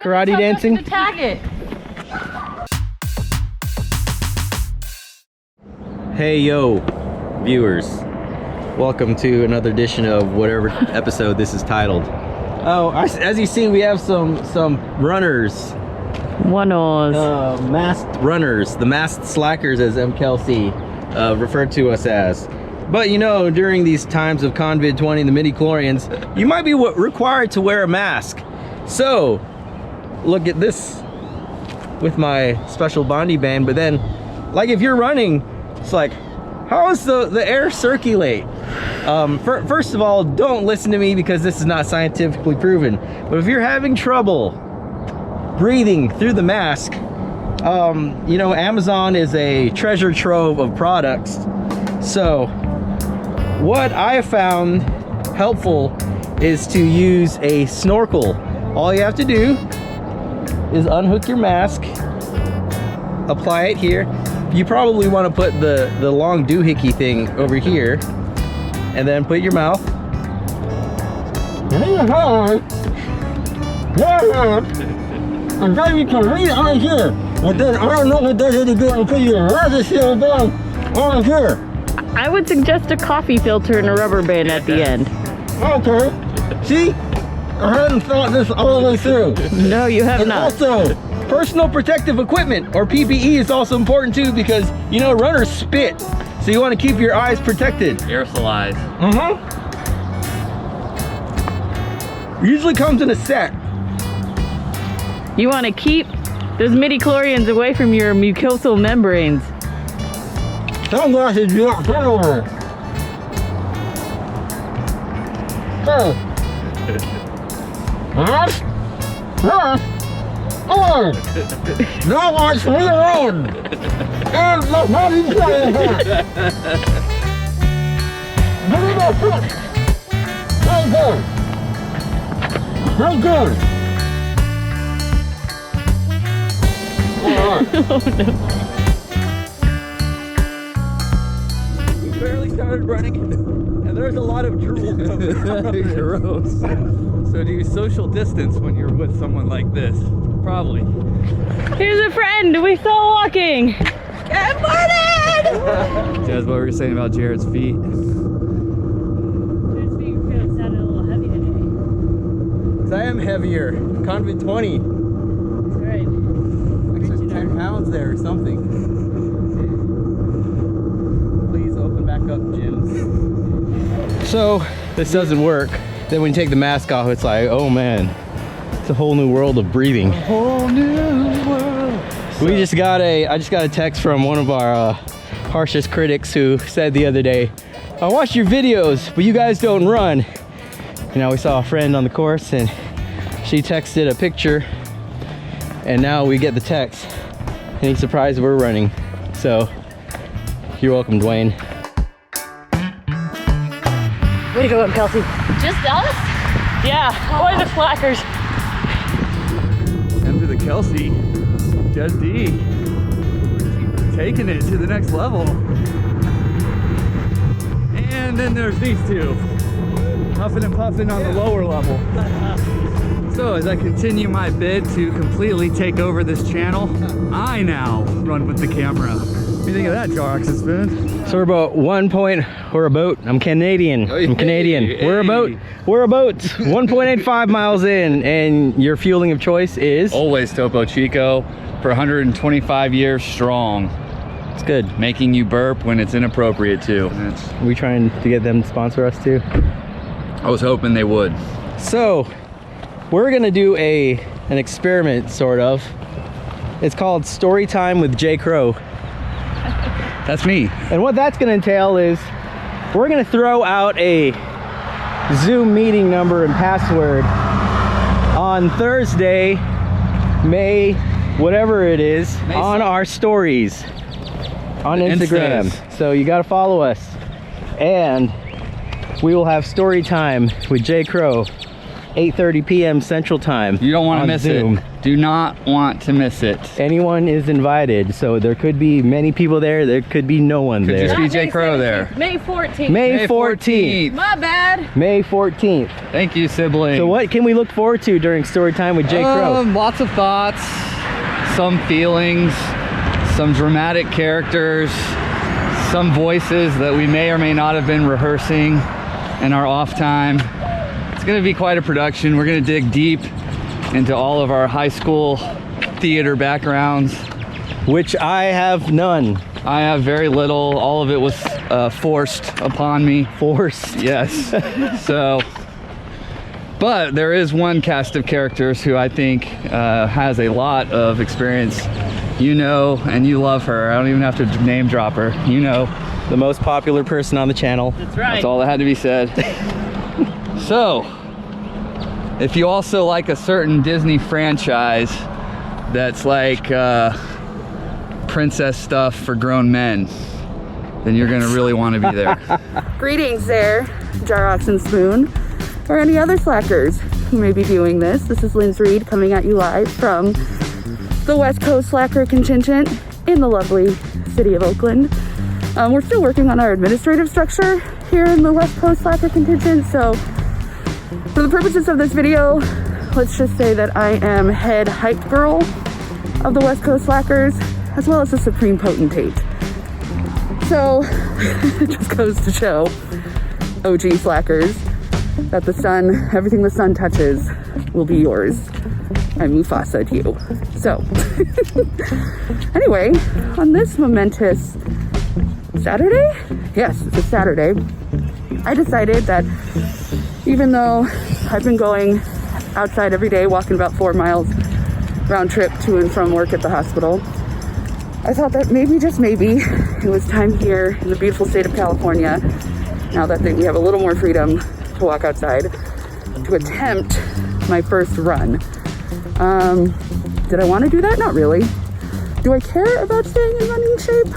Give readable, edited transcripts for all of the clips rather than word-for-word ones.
Karate dancing. Attack it. Hey yo, viewers. Welcome to another edition of whatever episode this is titled. Oh, as you see, we have some runners. One-ohs. Masked runners, the masked slackers, as M. Kelsey referred to us as. But you know, during these times of COVID-20, the midi-chlorians, you might be required to wear a mask. So, look at this with my special Bondi band. But then, like if you're running, it's like, how does the air circulate? First of all, don't listen to me because this is not scientifically proven. But if you're having trouble breathing through the mask, you know, Amazon is a treasure trove of products. So what I have found helpful is to use a snorkel. All you have to do is unhook your mask, apply it here. You probably want to put the long doohickey thing over here, and then put your mouth. And then you can read on here. And then I don't know what does it again until you rather seal down on here. I would suggest a coffee filter and a rubber band at the end. Okay. See? I hadn't thought this all the way through. No, you have And not. also, Personal protective equipment, or PPE, is also important too, because you know runners spit, so you want to keep your eyes protected. Aerosolize. Usually comes in a set. You want to keep those midi-chlorians away from your mucosal membranes. sunglasses you got turn over. Now watch me run. And my body's playing here. Give me that foot. Very good. Very good. We barely started running, and there's a lot of drool coming out. Gross. So do you social distance when you're with someone like this? Probably. Here's a friend we saw walking. Good morning! That's what we were saying about Jared's feet. His feet sounded a little heavy today. 'Cause I am heavier. COVID-20. That's right. Like there's 10 pounds there or something. Please open back up, gyms. So this doesn't work. Then when you take the mask off, it's like, oh man, it's a whole new world of breathing. A whole new world. I just got a text from one of our harshest critics who said the other day, I watch your videos, but you guys don't run. You know, we saw a friend on the course and she texted a picture, and now we get the text and he's surprised we're running. So you're welcome, Dwayne. Way to go, Kelsey. Just us? Yeah, boy, the slackers. And to the Kelsey, Jez D, taking it to the next level. And then there's these two, huffing and puffing on the lower level. So as I continue my bid to completely take over this channel, I now run with the camera. What do you think of that, Jox? It's been. So we're a boat. I'm Canadian. I'm Canadian. Hey. We're a boat 1.85 miles in, and your fueling of choice is? Always Topo Chico for 125 years strong. It's good. Making you burp when it's inappropriate to. Are we trying to get them to sponsor us too? I was hoping they would. So we're gonna do an experiment, sort of. It's called Story Time with Jay Crow. That's me. And what that's gonna entail is we're gonna throw out a Zoom meeting number and password on Thursday, May whatever it is, on our stories on Instagram. So you gotta follow us, and we will have story time with Jay Crow 8:30 p.m. Central Time. You don't want to on miss Zoom. it. Do not want to miss it. Anyone is invited, so there could be many people there. There could be no one Could there. just be Not Jay May Crow 17th, there. May 14th. May 14th. My bad. May 14th. Thank you, sibling. So what can we look forward to during story time with Jay Crow? Lots of thoughts, some feelings, some dramatic characters, some voices that we may or may not have been rehearsing in our off time. It's gonna be quite a production. We're gonna dig deep into all of our high school theater backgrounds. Which I have none. I have very little. All of it was forced upon me. Forced. Yes. So, but there is one cast of characters who I think has a lot of experience. You know, and you love her. I don't even have to name drop her. You know. The most popular person on the channel. That's right. That's all that had to be said. So, if you also like a certain Disney franchise that's like princess stuff for grown men, then you're gonna really want to be there. Greetings there, Jarox and Spoon, or any other slackers who may be viewing this. This is Linz Reed coming at you live from the West Coast Slacker contingent in the lovely city of Oakland. We're still working on our administrative structure here in the West Coast Slacker contingent, so for the purposes of this video, let's just say that I am head hype girl of the West Coast Slackers, as well as the supreme potentate. So it just goes to show OG Slackers that the sun, everything the sun touches will be yours. I Mufasa to you. So anyway, on this momentous Saturday? Yes, it's a Saturday. I decided that even though I've been going outside every day, walking about 4 miles round trip to and from work at the hospital, I thought that maybe, just maybe, it was time here in the beautiful state of California, now that we have a little more freedom to walk outside, to attempt my first run. Did I want to do that? Not really. Do I care about staying in running shape?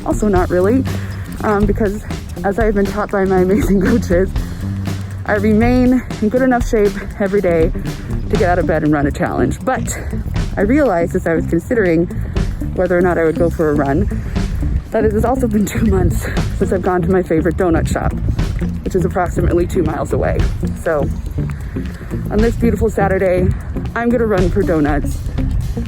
Also not really, because as I have been taught by my amazing coaches, I remain in good enough shape every day to get out of bed and run a challenge. But I realized as I was considering whether or not I would go for a run, that it has also been 2 months since I've gone to my favorite donut shop, which is approximately 2 miles away. So on this beautiful Saturday, I'm gonna run for donuts,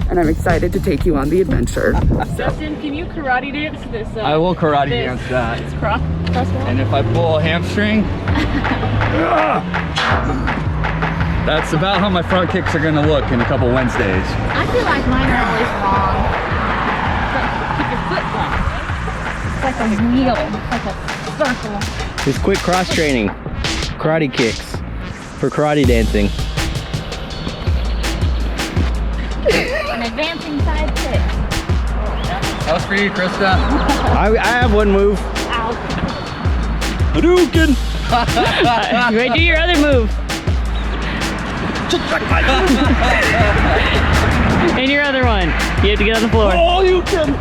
and I'm excited to take you on the adventure. Justin, can you karate dance this? I will karate dance that. This crosswalk? And if I pull a hamstring, that's about how my front kicks are gonna look in a couple Wednesdays. I feel like mine are always wrong. Keep your foot wrong. It's like a wheel, it's like a circle. It's quick cross training. Karate kicks for karate dancing. An advancing side kick. That was for you, Krista. I have one move. Ow. Hadouken! Right, do your other move. And your other one. You have to get on the floor. Oh, you can!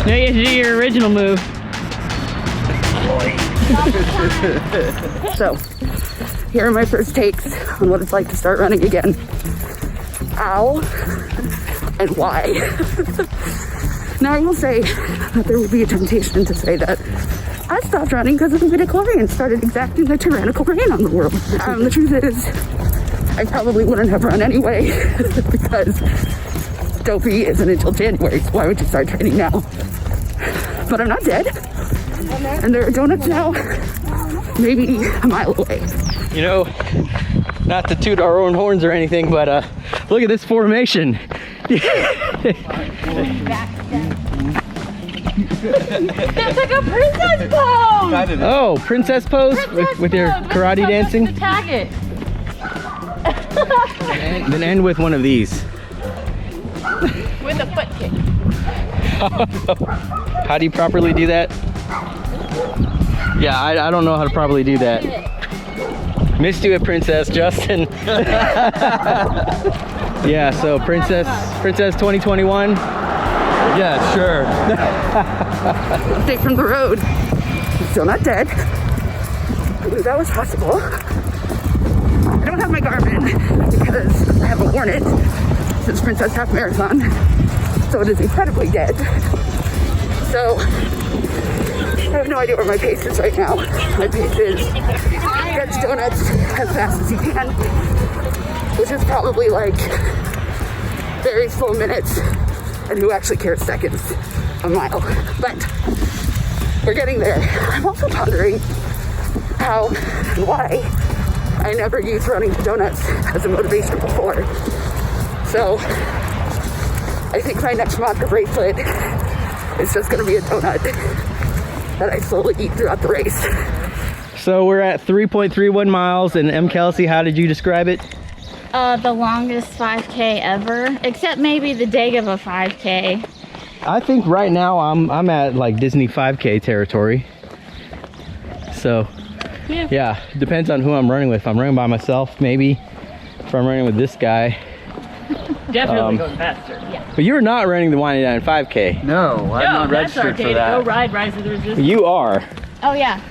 No, you have to do your original move. So, here are my first takes on what it's like to start running again. Ow. And why. Now, I will say that there will be a temptation to say that I stopped running because of the midichlorians started exacting a tyrannical reign on the world. The truth is, I probably wouldn't have run anyway because Dopey isn't until January, so why would you start training now? But I'm not dead, and there are donuts now, maybe a mile away. You know, not to toot our own horns or anything, but look at this formation. That's like a princess pose! Oh, princess pose with your karate dancing? To tag it. Then end with one of these. With a foot kick. How do you properly do that? Yeah, I don't know how to properly do that. Missed you at Princess, Justin. Yeah, so Princess 2021. Yeah, sure. Update from the road. Still not dead. I knew that was possible. I don't don't have my Garmin because I haven't worn it since Princess Half Marathon, so it is incredibly dead. So I have no idea where my pace is right now. My pace is get to donuts as fast as you can, which is probably like very slow minutes, and who actually cares seconds a mile. But we're getting there. I'm also pondering how and why I never used running to donuts as a motivation before. So I think my next mantra bracelet is just gonna be a donut that I slowly eat throughout the race. So we're at 3.31 miles, and M. Kelsey, how did you describe it? The longest 5K ever, except maybe the Dagova 5K. I think right now I'm at like Disney 5K territory. So yeah, depends on who I'm running with. If I'm running by myself, maybe. If I'm running with this guy. Definitely going faster. Yeah. But you're not running the 189 5K. No, I'm not registered for that. Go ride Rise of the Resistance. You are. Oh yeah.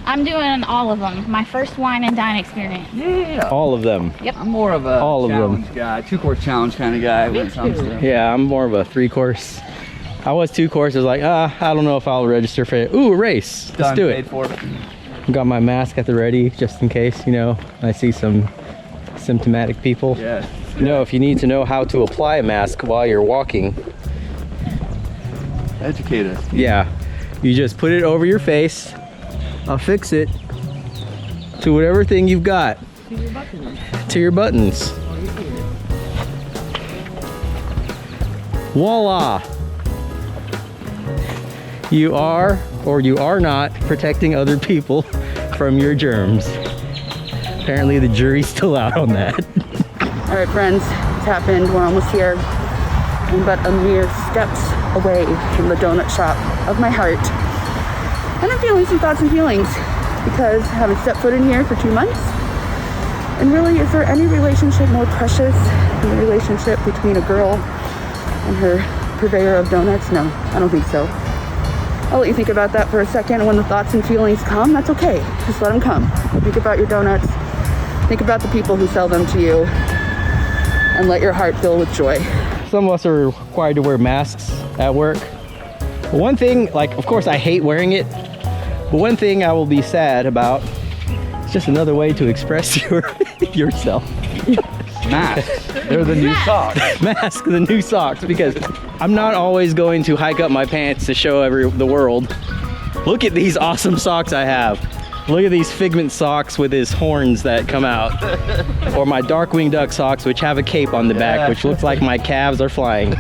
I'm doing all of them. My first wine and dine experience. Yeah. All of them. I'm more of a All of them. challenge guy, 2-course challenge kind of guy when it comes to. Yeah, I'm more of a 3-course. I was 2 courses, like, I don't know if I'll register for it. Ooh, a race. Let's do it. Paid for. Got my mask at the ready, just in case, you know, I see some symptomatic people. Yeah. You know, if you need to know how to apply a mask while you're walking, Educate us. yeah, you just put it over your face, affix it to whatever thing you've got. To your buttons. Voila! You are, or you are not, protecting other people from your germs. Apparently the jury's still out on that. All right, friends, it's happened. We're almost here. I'm but a mere steps away from the donut shop of my heart. And I'm feeling some thoughts and feelings because I haven't stepped foot in here for 2 months. And really, is there any relationship more precious than the relationship between a girl and her purveyor of donuts? No, I don't think so. I'll let you think about that for a second, and when the thoughts and feelings come, that's okay. Just let them come. Think about your donuts. Think about the people who sell them to you, and let your heart fill with joy. Some of us are required to wear masks at work. But one thing, like, of course I hate wearing it, but one thing I will be sad about, it's just another way to express yourself. Masks. They're the new socks. Mask, the new socks, because I'm not always going to hike up my pants to show the world. Look at these awesome socks I have. Look at these Figment socks with his horns that come out. Or my Darkwing Duck socks, which have a cape on the back, which looks like my calves are flying.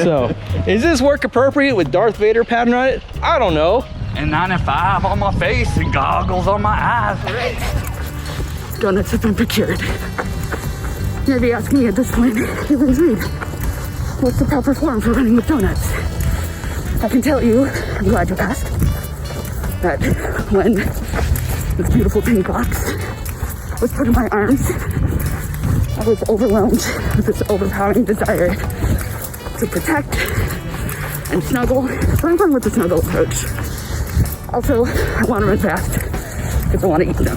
So, is this work appropriate with Darth Vader pattern on it? I don't know. And 95 on my face and goggles on my eyes. Donuts have been procured. Maybe ask me at this point, Evans Reed, what's the proper form for running with donuts? I can tell you, I'm glad you asked, that when this beautiful pink box was put in my arms, I was overwhelmed with this overpowering desire to protect and snuggle. So I'm going with the snuggle approach. Also, I want to run fast because I want to eat them.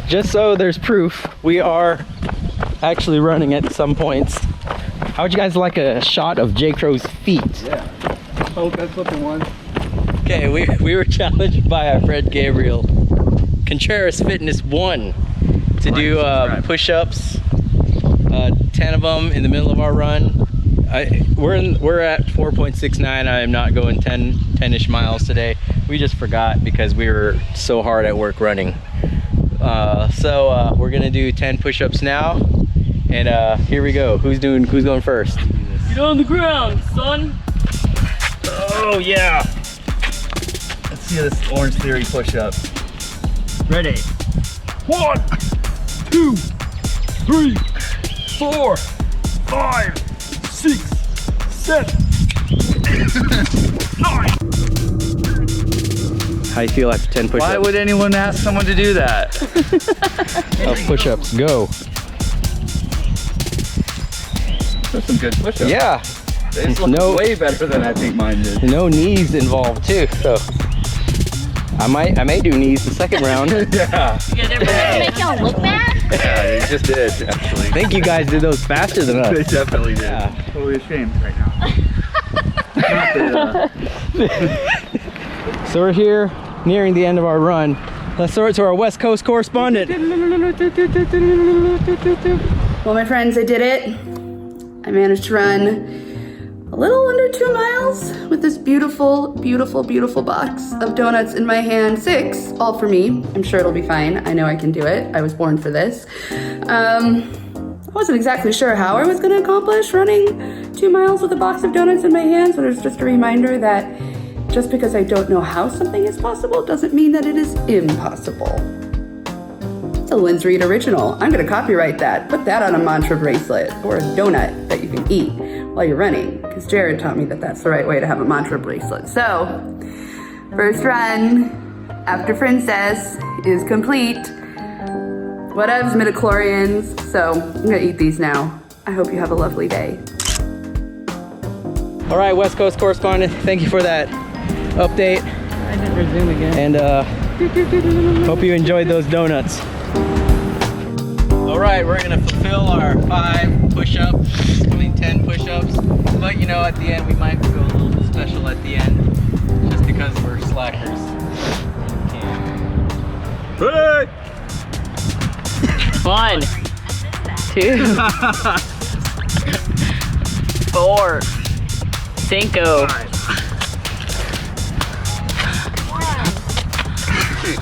Just so there's proof, we are actually running at some points. How would you guys like a shot of J. Crow's feet? Yeah. Oh, that's flipping one. Okay, we were challenged by our friend Gabriel Contreras Fitness 1 to do push-ups, 10 of them in the middle of our run. We're at 4.69. I am not going 10-ish miles today. We just forgot because we were so hard at work running. So we're gonna do 10 push-ups now, and here we go. Who's going first? Get on the ground, son. Oh yeah. Let's see this Orange Theory push-up. Ready. 1, 2, 3, 4, 5, 6, 7, 9. How do you feel after 10 push-ups? Why would anyone ask someone to do that? Push-ups, go. That's some good push-ups. Yeah. They look way better than I think mine did. No knees involved too, so I may do knees the second round. Yeah. Make y'all look bad? Yeah, you just did, actually. I think you guys did those faster than They us. definitely did. Yeah. Totally ashamed right now. So we're here, nearing the end of our run. Let's throw it to our West Coast correspondent. Well, my friends, I did it. I managed to run a little under 2 miles with this beautiful, beautiful, beautiful box of donuts in my hand. 6, all for me. I'm sure it'll be fine. I know I can do it. I was born for this. I wasn't exactly sure how I was going to accomplish running 2 miles with a box of donuts in my hand, so there's just a reminder that just because I don't know how something is possible doesn't mean that it is impossible. It's a Linz Reed original. I'm gonna copyright that. Put that on a mantra bracelet or a donut that you can eat while you're running, because Jared taught me that that's the right way to have a mantra bracelet. So, first run after Princess is complete. Whatevs, midichlorians. So, I'm gonna eat these now. I hope you have a lovely day. All right, West Coast correspondent, thank you for that update. I didn't resume again. And hope you enjoyed those donuts. All right, we're gonna fulfill our 5 push-ups, 10 push-ups. But you know, at the end, we might go a little special at the end, just because we're slackers. Hey! 1, 2, 4, 5.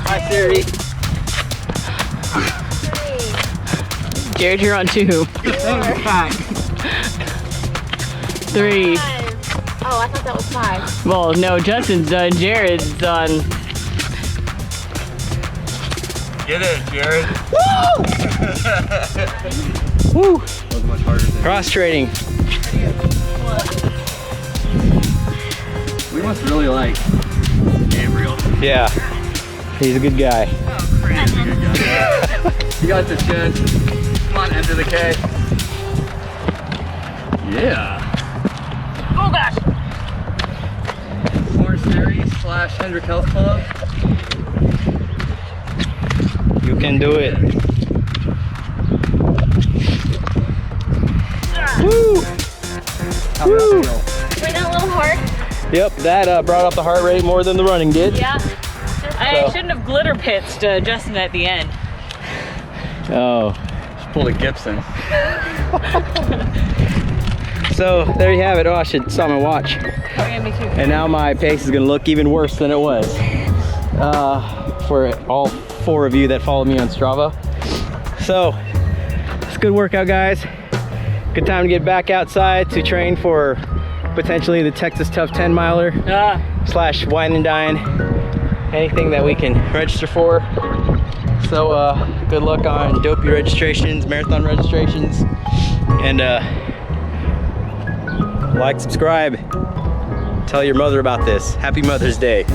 Hi, Siri. Jared, you're on 2. 3. Oh, I thought that was 5. Well, no, Justin's done. Jared's done. Get it, Jared. Woo! That was much harder than Cross training. we must really like Gabriel. Yeah, he's a good guy. You got this, Jen. Come on, enter the K. Yeah. Oh gosh. Orange Series / Hendrick Health Club. You can do it. Woo! How'd that feel? Wait, that little heart. Yep, that brought up the heart rate more than the running did. Yeah. I So- shouldn't have glitter pitched Justin at the end. Oh. Just pulled a Gibson. So there you have it. Oh, I should saw my watch. Oh yeah, me too. And now my pace is gonna look even worse than it was. For all 4 of you that follow me on Strava. So, it's a good workout, guys. Good time to get back outside to train for potentially the Texas Tough 10 miler / wine and dine. Anything that we can register for. So good luck on dopey registrations, marathon registrations, and like, subscribe, tell your mother about this. Happy Mother's Day.